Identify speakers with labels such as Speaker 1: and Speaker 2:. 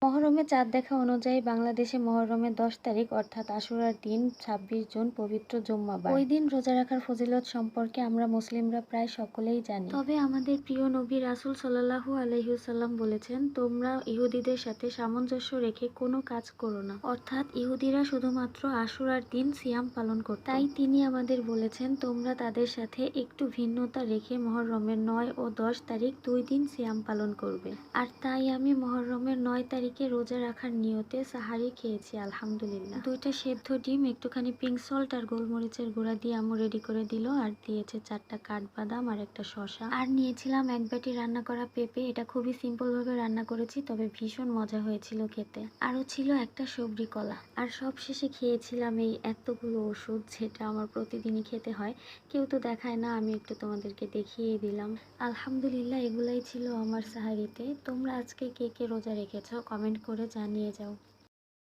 Speaker 1: মহরমে চাঁদ দেখা অনুযায়ী বাংলাদেশে মহরমের ১০ তারিখ অর্থাৎ আশুরার দিন ২৬ জুন পবিত্র জুম্মাবার। ওই দিন রোজা রাখার ফজিলত সম্পর্কে আমরা মুসলিমরা প্রায় সকলেই জানি। তবে আমাদের প্রিয় নবী রাসূল সাল্লাল্লাহু আলাইহি ওয়াসাল্লাম বলেছেন, তোমরা ইহুদিদের সাথে সামঞ্জস্য রেখে কোনো কাজ করো না। অর্থাৎ ইহুদিরা শুধুমাত্র আশুরার দিন সিয়াম পালন করত। তাই তিনি আমাদের বলেছেন, তোমরা তাদের সাথে একটু ভিন্নতা রেখে মহরমের ৯ ও ১০ তারিখ ২ দিন সিয়াম পালন করবে। আর তাই আমি মহরমের ৯ তারিখে রোজা রাখার নিয়তে সাহারি খেয়েছি আলহামদুলিল্লাহ। ২টা সেদ্ধ ডিম, একটুখানি পিঙ্ক সল্ট আর গোলমরিচের গুঁড়া দিয়ে আম্মু রেডি করে দিল, আর দিয়েছে ৪টা কাঠবাদাম আর একটা শসা, আর নিয়েছিলাম ১ বাটি রান্না করা পেঁপে। এটা খুবই সিম্পল ভাবে রান্না করেছি, তবে ভীষণ মজা হয়েছিল খেতে। আরও ছিল একটা সবরি কলা। আর সব শেষে খেয়েছিলাম এই এতগুলো ওষুধ, যেটা আমার প্রতিদিনই খেতে হয়। কেউ তো দেখায় না, আমি একটু তোমাদেরকে দেখিয়ে দিলাম। আলহামদুলিল্লাহ, এগুলাই ছিল আমার সাহারিতে। তোমরা আজকে কে কে রোজা রেখেছো কমেন্ট করে জানিয়ে যাও।